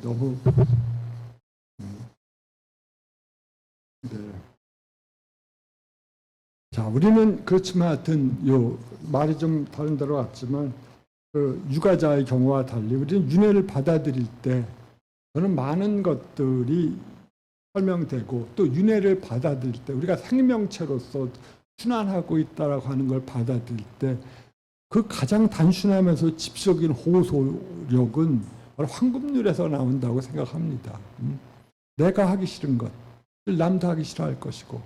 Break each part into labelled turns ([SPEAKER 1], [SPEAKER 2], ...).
[SPEAKER 1] 너무 네. 자, 우리는 그렇지만 하여튼 요 말이 좀 다른 데로 왔지만 그 유가자의 경우와 달리 우리는 윤회를 받아들일 때 저는 많은 것들이 설명되고 또 윤회를 받아들일 때 우리가 생명체로서 순환하고 있다라고 하는 걸 받아들일 때 그 가장 단순하면서 집적인 호소력은 바로 황금률에서 나온다고 생각합니다. 내가 하기 싫은 것, 남도 하기 싫어할 것이고,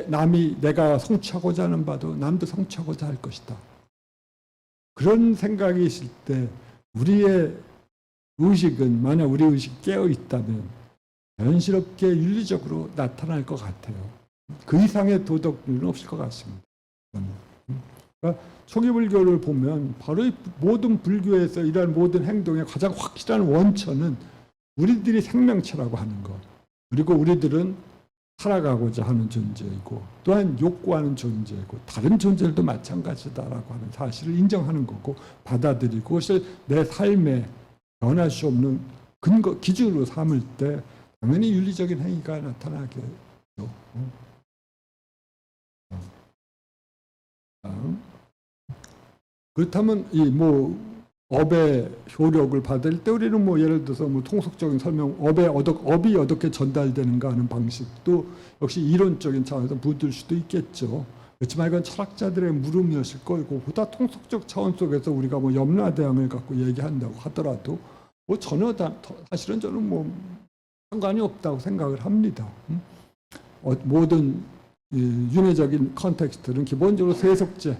[SPEAKER 1] 남이 내가 성취하고자 하는 바도 남도 성취하고자 할 것이다. 그런 생각이 있을 때 우리의 의식은 만약 우리 의식이 깨어 있다면 자연스럽게 윤리적으로 나타날 것 같아요. 그 이상의 도덕률은 없을 것 같습니다. 그러니까 초기 불교를 보면 바로 이 모든 불교에서 이러한 모든 행동의 가장 확실한 원천은 우리들이 생명체라고 하는 것, 그리고 우리들은 살아가고자 하는 존재이고 또한 욕구하는 존재이고 다른 존재들도 마찬가지다라고 하는 사실을 인정하는 거고 받아들이고 그것을 내 삶에 변할 수 없는 근거, 기준으로 삼을 때 당연히 윤리적인 행위가 나타나겠죠. 그렇다면 이 뭐 업의 효력을 받을 때 우리는 뭐 예를 들어서 뭐 통속적인 설명, 업이 어떻게 전달되는가 하는 방식도 역시 이론적인 차원에서 묻을 수도 있겠죠. 그렇지만 이건 철학자들의 물음이었을 거고 보다 통속적 차원 속에서 우리가 뭐 염라대왕을 갖고 얘기한다고 하더라도 뭐 전혀 사실은 저는 뭐 상관이 없다고 생각을 합니다. 모든 윤회적인 컨텍스트는 기본적으로 세속제의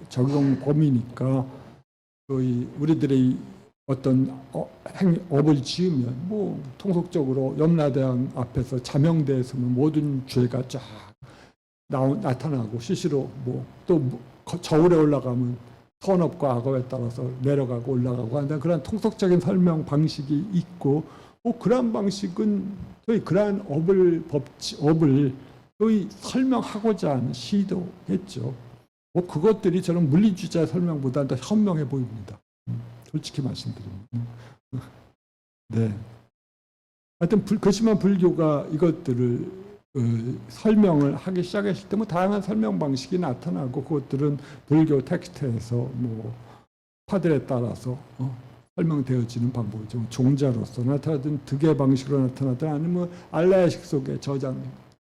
[SPEAKER 1] 적용 범위니까 거의 우리들의 어떤 업을 지으면 뭐 통속적으로 염라대왕 앞에서 자명대에서는 모든 죄가 쫙 나타나고 실시로 뭐 또 저울에 올라가면 선업과 악업에 따라서 내려가고 올라가고 한다는 그런 통속적인 설명 방식이 있고 그러한 방식은 저희 그러한 업을 저희 설명하고자 하는 시도겠죠. 그것들이 저는 물리주의자 설명보다 더 현명해 보입니다. 솔직히 말씀드립니다. 네. 하여튼 그렇지만 불교가 이것들을 설명을 하기 시작했을 때 뭐 다양한 설명 방식이 나타나고 그것들은 불교 텍스트에서 뭐 파들에 따라서 설명되어지는 방법이죠. 종자로서 나타나든 득의 방식으로 나타나든 아니면 알라야식 속에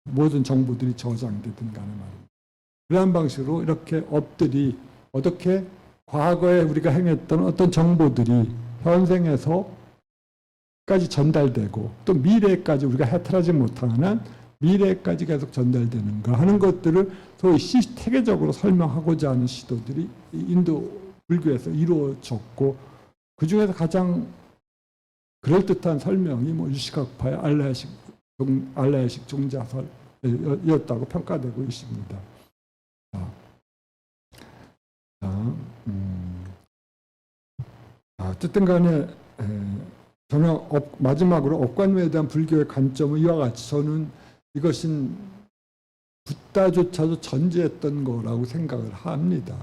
[SPEAKER 1] 모든 정보들이 저장되든 간에 말입니다. 그러한 방식으로 이렇게 업들이 어떻게 과거에 우리가 행했던 어떤 정보들이 현생에서까지 전달되고 또 미래까지 우리가 해탈하지 못하는 미래까지 계속 전달되는가 하는 것들을 소위 시스템적으로 설명하고자 하는 시도들이 인도 불교에서 이루어졌고 그 중에서 가장 그럴듯한 설명이 뭐 유식학파의 알라야식 종자설이었다고 평가되고 있습니다. 어쨌든 간에 저는 마지막으로 업관매에 대한 불교의 관점은 이와 같이 저는 이것은 붓다조차도 전제했던 거라고 생각을 합니다.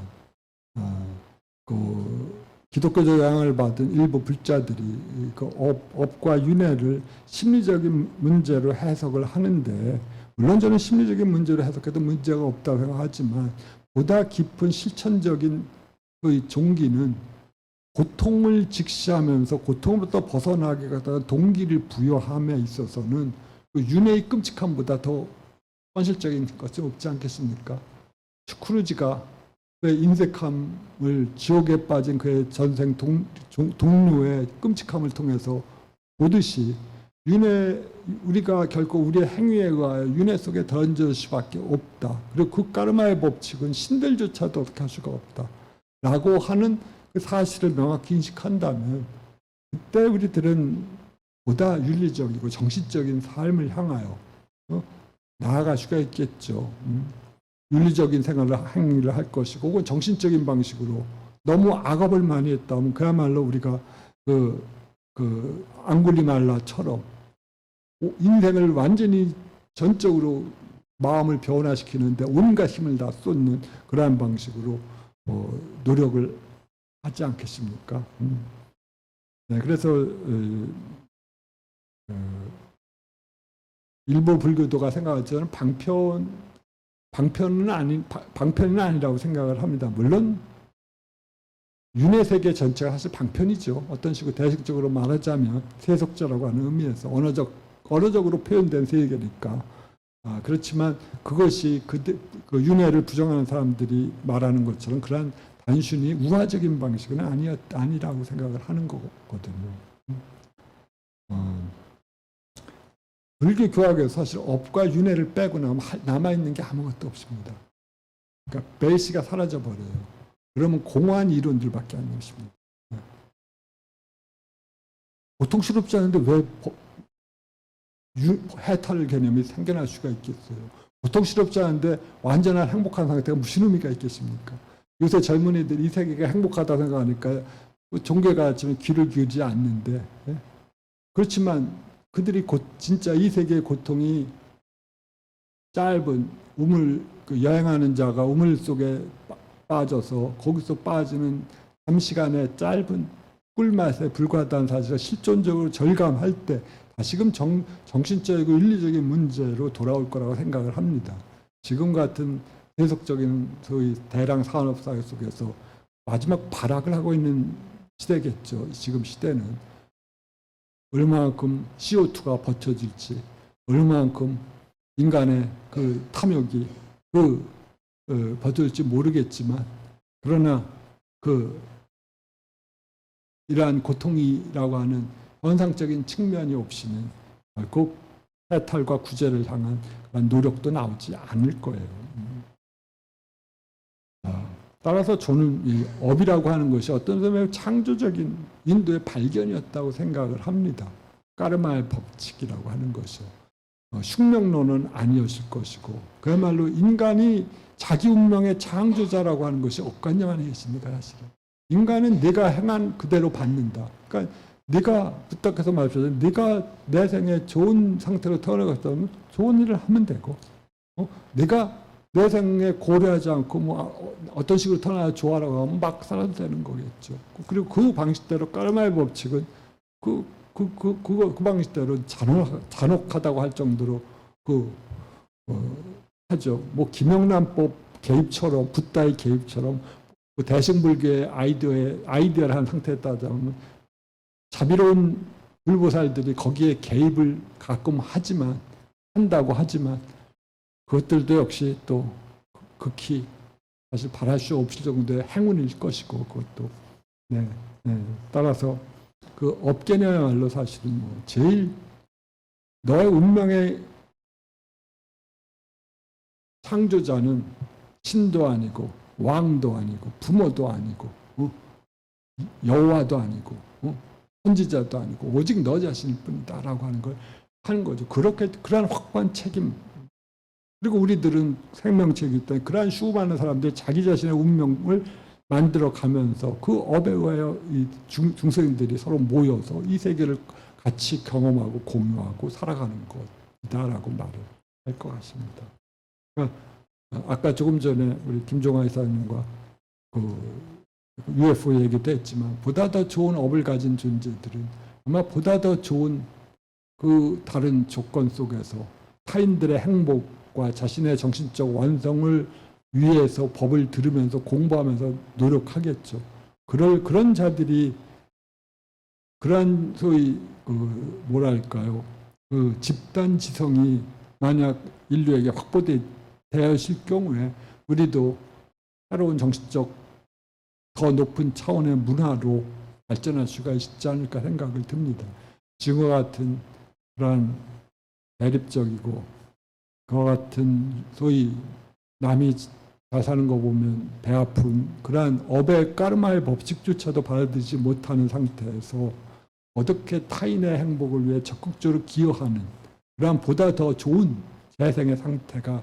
[SPEAKER 1] 기독교적 영향을 받은 일부 불자들이 그 업과 윤회를 심리적인 문제로 해석을 하는데 물론 저는 심리적인 문제로 해석해도 문제가 없다고 생각하지만 보다 깊은 실천적인 그 종기는 고통을 직시하면서 고통으로부터 벗어나게 하다가 동기를 부여함에 있어서는 그 윤회의 끔찍함보다 더 현실적인 것이 없지 않겠습니까? 스크루지가 그의 인색함을 지옥에 빠진 그의 전생 동료의 끔찍함을 통해서 보듯이 우리가 결코 우리의 행위에 의하여 윤회 속에 던질 수밖에 없다. 그리고 그 까르마의 법칙은 신들조차도 어떻게 할 수가 없다. 라고 하는 그 사실을 명확히 인식한다면 그때 우리들은 보다 윤리적이고 정신적인 삶을 향하여 나아갈 수가 있겠죠. 윤리적인 행위를 할 것이고 혹은 정신적인 방식으로 너무 악업을 많이 했다면 그야말로 우리가 그 앙굴리말라처럼 인생을 완전히 전적으로 마음을 변화시키는데 온갖 힘을 다 쏟는 그러한 방식으로 노력을 하지 않겠습니까? 네, 그래서 일부 불교도가 생각할 때는 방편은 아니라고 생각을 합니다. 물론 윤회 세계 전체가 사실 방편이죠. 어떤 식으로 대식적으로 말하자면 세속자라고 하는 의미에서 언어적으로 표현된 세계니까. 그렇지만 그것이 그 윤회를 부정하는 사람들이 말하는 것처럼 그러한 단순히 우화적인 방식은 아니라고 생각을 하는 거거든요. 불교 교학에서 사실 업과 윤회를 빼고 남아있는 게 아무것도 없습니다. 그러니까 베이스가 사라져버려요. 그러면 공허한 이론들밖에 안 남습니다. 고통스럽지 않은데 왜 해탈 개념이 생겨날 수가 있겠어요? 고통스럽지 않은데 완전한 행복한 상태가 무슨 의미가 있겠습니까? 요새 젊은이들이 이 세계가 행복하다 생각하니까 종교가 지금 귀를 기울이지 않는데, 그렇지만 그들이 진짜 이 세계의 고통이 짧은 여행하는 자가 우물 속에 빠져서 거기서 빠지는 잠시간의 짧은 꿀맛에 불과하다는 사실을 실존적으로 절감할 때 다시금 정신적이고 윤리적인 문제로 돌아올 거라고 생각을 합니다. 지금 같은 세속적인 소위 대량 산업사회 속에서 마지막 발악을 하고 있는 시대겠죠. 지금 시대는 얼마만큼 CO2가 버텨질지, 얼마만큼 인간의 그 탐욕이 버텨질지 모르겠지만, 그러나 이러한 고통이라고 하는 현상적인 측면이 없이는 결국 해탈과 구제를 향한 그런 노력도 나오지 않을 거예요. 따라서 저는 이 업이라고 하는 것이 어떤 점에 창조적인 인도의 발견이었다고 생각을 합니다. 까르마의 법칙이라고 하는 것이요. 흉명론은 아니었을 것이고, 그야말로 인간이 자기 운명의 창조자라고 하는 것이 엇관념 아니겠습니까, 사실은. 인간은 내가 행한 그대로 받는다. 그러니까 네가 부탁해서 말하자면 네가 내 생에 좋은 상태로 태어나갔다면 좋은 일을 하면 되고, 네가 내 생에 고려하지 않고 어떤 식으로 태어나야 좋아라고 하면 막 살아도 되는 거겠죠. 그리고 그 방식대로 까르마의 법칙은 그 방식대로 잔혹하다고 할 정도로 하죠. 뭐 김영란법 개입처럼, 붓다의 개입처럼 대승불교의 아이디어를 상태에 따르자면 자비로운 불보살들이 거기에 개입을 가끔 한다고 하지만 그것들도 역시 또 극히 사실 바랄 수 없을 정도의 행운일 것이고, 그것도 따라서 그 업계냐말로 사실은 제일 너의 운명의 창조자는 신도 아니고 왕도 아니고 부모도 아니고 여호와도 아니고 선지자도 아니고 오직 너 자신일 뿐이다라고 하는 거죠. 그러한 확고한 책임. 그리고 우리들은 생명체이기 때문에 그러한 수많은 사람들이 자기 자신의 운명을 만들어 가면서 그 업에 의하여 이 중생들이 서로 모여서 이 세계를 같이 경험하고 공유하고 살아가는 것이다라고 말을 할 것 같습니다. 그러니까 아까 조금 전에 우리 김종화 이사님과 UFO 얘기도 했지만 보다 더 좋은 업을 가진 존재들은 아마 보다 더 좋은 그 다른 조건 속에서 타인들의 행복과 자신의 정신적 완성을 위해서 법을 들으면서 공부하면서 노력하겠죠. 그런 자들이 그러한 소위 뭐랄까요, 집단 지성이 만약 인류에게 확보되었을 경우에 우리도 새로운 정신적 더 높은 차원의 문화로 발전할 수가 있지 않을까 생각을 듭니다. 지금과 같은 그러한 대립적이고 그와 같은 소위 남이 잘 사는 거 보면 배 아픈 그러한 업의 까르마의 법칙조차도 받아들이지 못하는 상태에서 어떻게 타인의 행복을 위해 적극적으로 기여하는 그러한 보다 더 좋은 재생의 상태가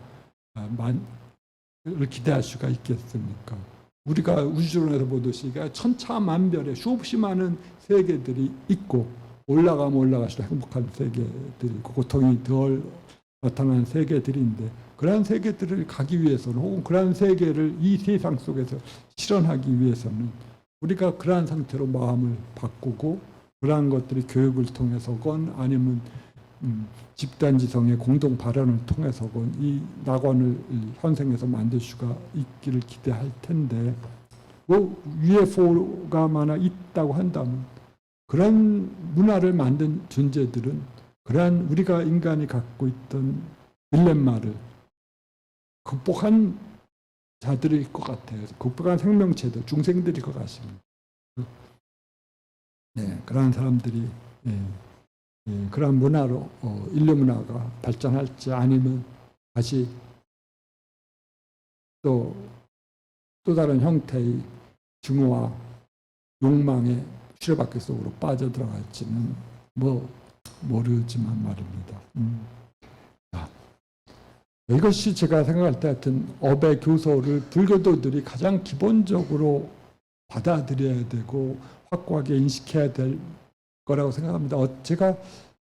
[SPEAKER 1] 기대할 수가 있겠습니까? 우리가 우주론에서 보듯이 천차만별의 수없이 많은 세계들이 있고 올라가면 올라갈수록 행복한 세계들이 있고 고통이 덜 나타나는 세계들인데 그러한 세계들을 가기 위해서는 혹은 그러한 세계를 이 세상 속에서 실현하기 위해서는 우리가 그러한 상태로 마음을 바꾸고 그러한 것들이 교육을 통해서건 아니면 집단지성의 공동 발언을 통해서건 이 낙원을 현생에서 만들 수가 있기를 기대할 텐데 뭐 UFO가 만약 있다고 한다면 그런 문화를 만든 존재들은 그러한 우리가 인간이 갖고 있던 딜레마를 극복한 자들일 것 같아요. 극복한 생명체들, 중생들일 것 같습니다. 네, 그러한 사람들이 그러한 문화로 인류 문화가 발전할지 아니면 다시 또 다른 형태의 증오와 욕망의 수레바퀴 속으로 빠져들어갈지는 뭐 모르지만 말입니다. 이것이 제가 생각할 때 하여튼 업의 교서를 불교도들이 가장 기본적으로 받아들여야 되고 확고하게 인식해야 될 거라고 생각합니다. 제가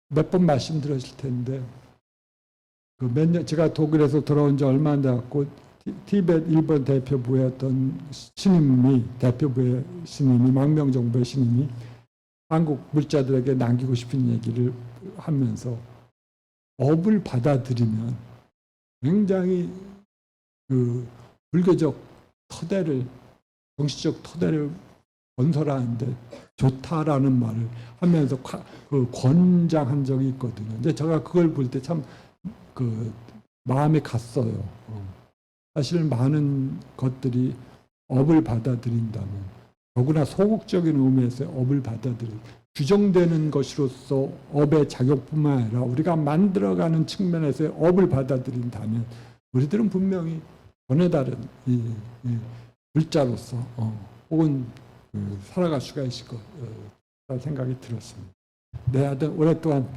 [SPEAKER 1] 몇 번 말씀드렸을 텐데 그 몇 년 제가 독일에서 돌아온 지 얼마 안 돼갖고 티베트 일본 대표부였던 대표부의 스님이 망명정부의 스님이 한국 물자들에게 남기고 싶은 얘기를 하면서 업을 받아들이면 굉장히 그 불교적 토대를 정치적 토대를 건설하는데 좋다라는 말을 하면서 그 권장한 적이 있거든요. 근데 제가 그걸 볼 때 참 그 마음에 갔어요. 사실 많은 것들이 업을 받아들인다면 더구나 소극적인 의미에서 업을 규정되는 것으로서 업의 작용뿐만 아니라 우리가 만들어가는 측면에서의 업을 받아들인다면 우리들은 분명히 전에 다른 불자로서 혹은 살아갈 수가 있을 거라는 생각이 들었습니다. 네, 하여튼 오랫동안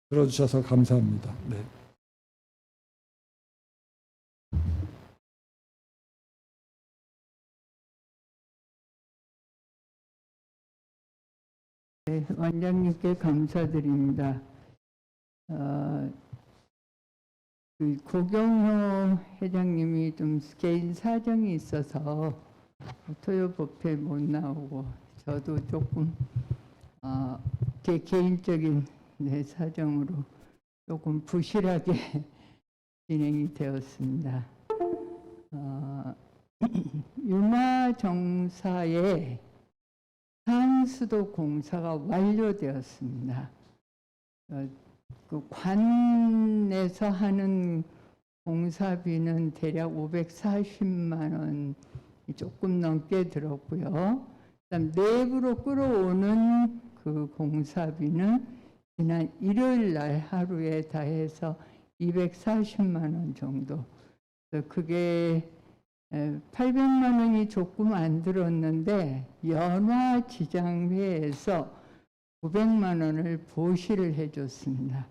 [SPEAKER 1] 들어주셔서 감사합니다. 네.
[SPEAKER 2] 네, 원장님께 감사드립니다. 그 고경호 회장님이 좀 개인 사정이 있어서 토요법회 못 나오고 저도 조금 제 개인적인 내 사정으로 조금 부실하게 진행이 되었습니다. 유마정사의 상수도 공사가 완료되었습니다. 그 관에서 하는 공사비는 대략 540만 원 조금 넘게 들었고요. 그다음 내부로 끌어오는 그 공사비는 지난 일요일 날 하루에 다 해서 240만 원 정도. 그게 800만 원이 조금 안 들었는데 연화지장회에서 900만 원을 보시를 해줬습니다.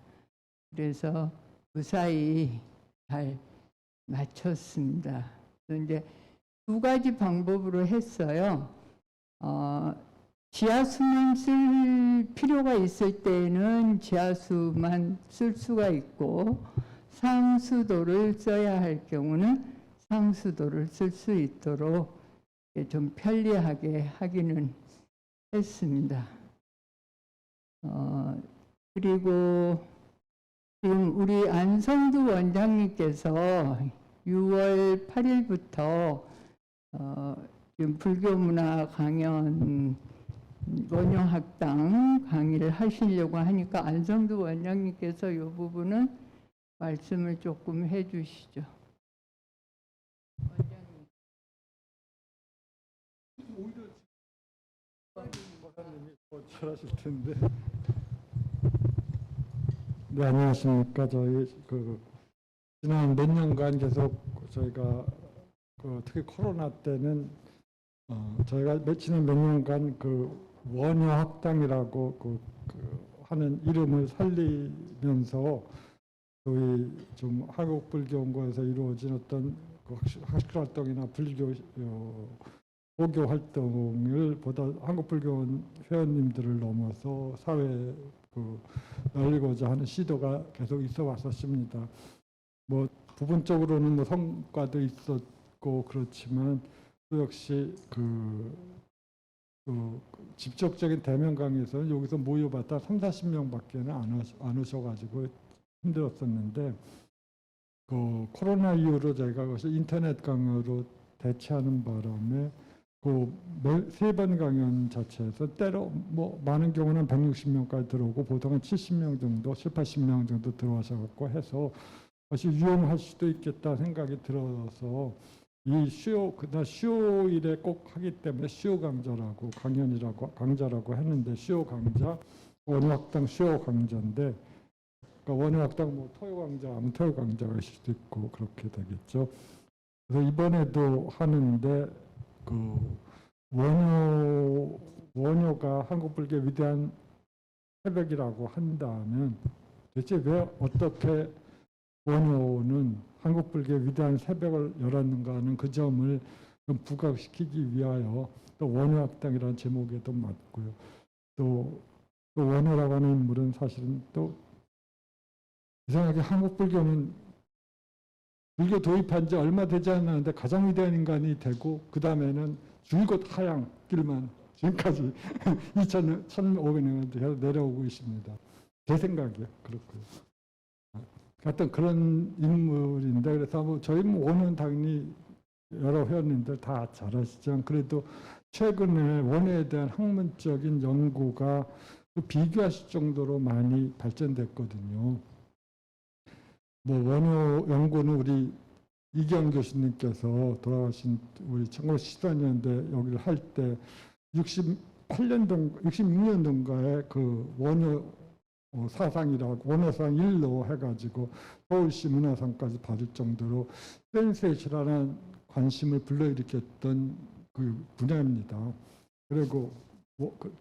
[SPEAKER 2] 그래서 무사히 잘 마쳤습니다. 이제 두 가지 방법으로 했어요. 지하수만 쓸 필요가 있을 때에는 지하수만 쓸 수가 있고 상수도를 써야 할 경우는 상수도를 쓸 수 있도록 좀 편리하게 하기는 했습니다. 그리고 지금 우리 안성두 원장님께서 6월 8일부터 지금 불교문화 강연 원효학당 강의를 하시려고 하니까 안성두 원장님께서 이 부분은 말씀을 조금 해주시죠. 원장님.
[SPEAKER 1] 오히려 더 잘하실 텐데. 네, 안녕하십니까. 저희 지난 몇 년간 계속 저희가 특히 코로나 때는 저희가 지난 몇 년간 원효학당이라고 하는 이름을 살리면서 저희 좀 한국불교원고에서 이루어진 어떤 학술 활동이나 불교 포교 활동을 보다 한국불교원 회원님들을 넘어서 사회에 널리고자 하는 시도가 계속 있어 왔었습니다. 뭐 부분적으로는 뭐 성과도 있었고 그렇지만 또 역시 직접적인 대면 강의에서는 여기서 모여봤다 30-40명밖에는 안 오셔가지고 힘들었었는데 코로나 이후로 저희가 그것을 인터넷 강의로 대체하는 바람에 세 번 강연 자체에서 때로 많은 경우는 160명까지 들어오고 보통은 70명 정도, 70-80명 정도 들어와셔갖고 해서 다시 유용할 수도 있겠다 생각이 들어서 이 수요일에 꼭 하기 때문에 수요 강좌라고 강좌라고 했는데 수요 강좌, 원효학당 수요 강좌인데 그러니까 원효학당 토요 강좌 하면 토요 강좌가 있을 수도 있고 그렇게 되겠죠. 그래서 이번에도 하는데 원효가 한국불교 위대한 새벽이라고 한다면 도대체 왜 어떻게 원효는 한국불교 위대한 새벽을 열었는가 하는 그 점을 좀 부각시키기 위하여 또 원효학당이라는 제목에도 맞고요. 또 원효라고 하는 인물은 사실은 또 이상하게 한국불교는 불교 도입한 지 얼마 되지 않았는데 가장 위대한 인간이 되고 그 다음에는 줄곧 하향 길만 지금까지 2,500년 계속 내려오고 있습니다. 제 생각이요. 그렇고요. 하여튼 그런 인물인데 그래서 저희 원효는 당연히 여러 회원님들 다 잘 아시지만 그래도 최근에 원효에 대한 학문적인 연구가 비교하실 정도로 많이 발전됐거든요. 원효 연구는 우리 이경 교수님께서 돌아가신 우리 1914년대 여기를 할 때 66년도인가에 원효 사상이라고 원효상 1로 해가지고 서울시 문화상까지 받을 정도로 센세이션한 관심을 불러일으켰던 그 분야입니다. 그리고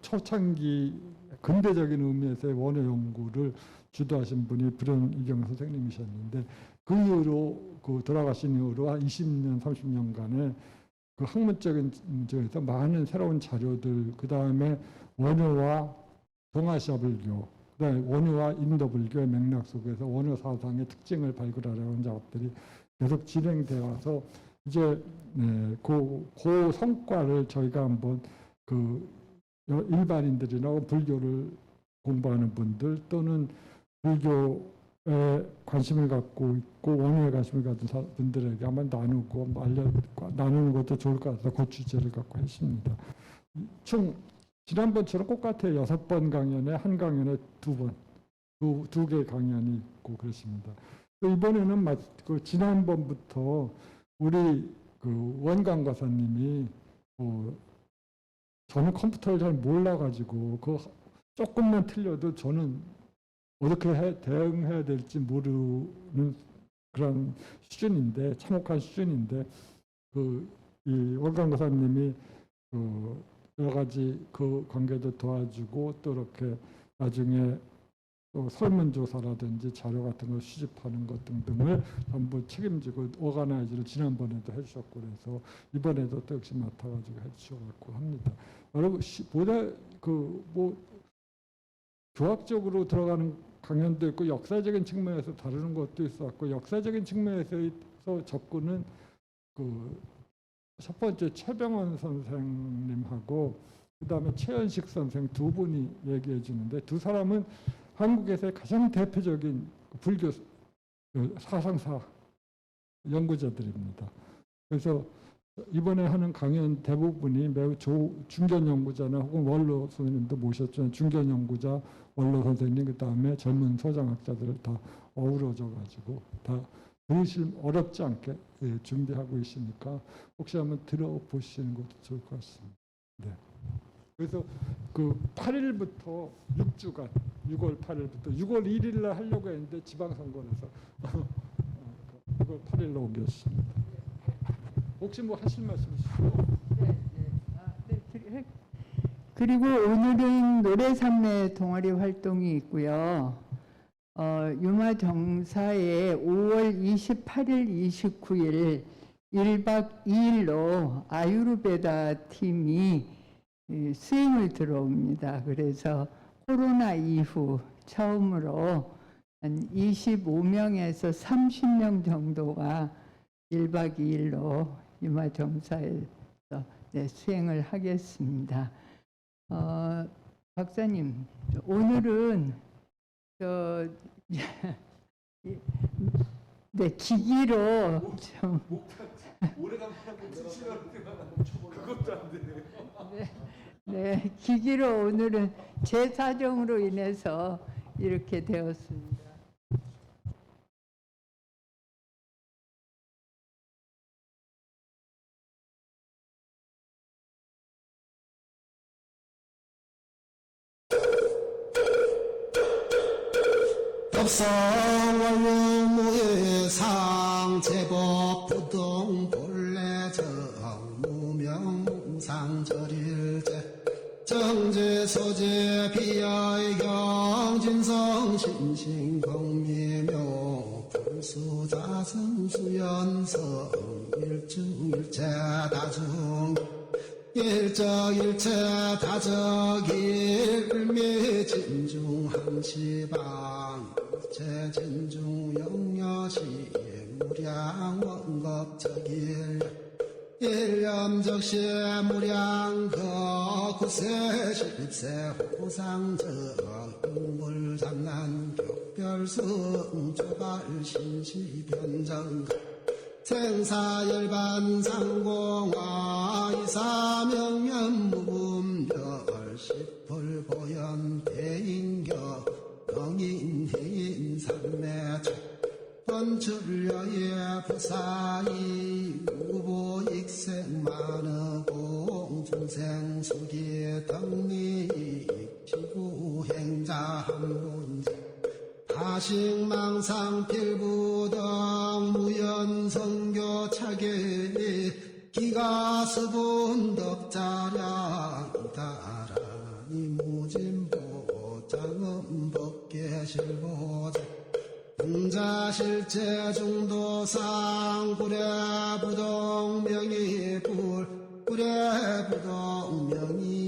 [SPEAKER 1] 초창기 근대적인 의미에서의 원효 연구를 주도하신 분이 불현 이경 선생님이셨는데 그 이후로 돌아가신 이후로 한 20년, 30년간의 그 학문적인 문제에서 많은 새로운 자료들, 그 다음에 원효와 동아시아 불교, 그다음에 원효와 인도 불교의 맥락 속에서 원효 사상의 특징을 발굴하려는 작업들이 계속 진행되어 와서 이제 그 성과를 저희가 한번 일반인들이나 불교를 공부하는 분들 또는 불교에 관심을 갖고 있고 원효에 관심을 가진 분들에게 한번 나누고 나누는 것도 좋을 것 같아서 그 주제를 갖고 했습니다. 총 지난번처럼 똑같아요. 6번 강연에 한 강연에 2번, 두 개 강연이 있고 그렇습니다. 이번에는 지난번부터 우리 원강 과사님이 저는 컴퓨터를 잘 몰라가지고 조금만 틀려도 저는 어떻게 대응해야 될지 모르는 그런 수준인데 참혹한 수준인데 이 원강 과사님이 여러 가지 그 관계도 도와주고 또 이렇게 나중에 또 설문조사라든지 자료 같은 걸 수집하는 것 등등을 전부 책임지고 오가나이즈를 지난번에도 해주셨고 그래서 이번에도 또 역시 맡아가지고 해주셔갖고 합니다. 여러분 보다 교학적으로 들어가는 강연도 있고 역사적인 측면에서 다루는 것도 있었고 역사적인 측면에서 접근은 첫 번째 최병원 선생님하고 그 다음에 최연식 선생 두 분이 얘기해 주는데 두 사람은 한국에서의 가장 대표적인 불교 사상사 연구자들입니다. 그래서 이번에 하는 강연 대부분이 매우 중견 연구자나 혹은 원로 선생님도 모셨지만 중견 연구자, 원로 선생님 그 다음에 젊은 소장학자들을 다 어우러져 가지고 다 들으실 어렵지 않게 준비하고 있으니까 혹시 한번 들어보시는 것도 좋을 것 같습니다. 네. 그래서 8일부터 6주간 6월 8일부터 6월 1일 날 하려고 했는데 지방선거라서 6월 8일로 옮겼습니다. 혹시 하실 말씀 있으세요?
[SPEAKER 2] 네. 그리고 오늘은 노래산매 동아리 활동이 있고요. 유마정사에 5월 28일, 29일 1박 2일로 아유르베다 팀이 수행을 들어옵니다. 그래서 코로나 이후 처음으로 한 25명에서 30명 정도가 1박 2일로 유마정사에서 수행을 하겠습니다. 박사님, 오늘은 네, 기기로 좀
[SPEAKER 1] 그것도 안 되네.
[SPEAKER 2] 네, 기기로 오늘은 제 사정으로 인해서 이렇게 되었습니다.
[SPEAKER 3] 법성원무예상 제법 부동 본래 정무명상 절일제 정제 소재 비하의 경진성 신신공미묘 불수자성 수연성 일중일체 다중 일적일체 다적일미 진중함시방 일체진중 영여시 무량원겁적일 일념적시 무량거 구세십세 호상적 응불장난 격별승 조발신시변정 생사열반 상공화 이사명면 무분별 십불보연 대인격 영인해인 삼매적 번출려의 부사이 우보익생 만어공 중생수기 덕리익 지구행자 한본지 다식망상 필부덕 무연성교 차계 기가수분 덕자량 다라니 무진보 장음법계실보자 응자실체 중도상 구례부동 명의불 구례부동 명의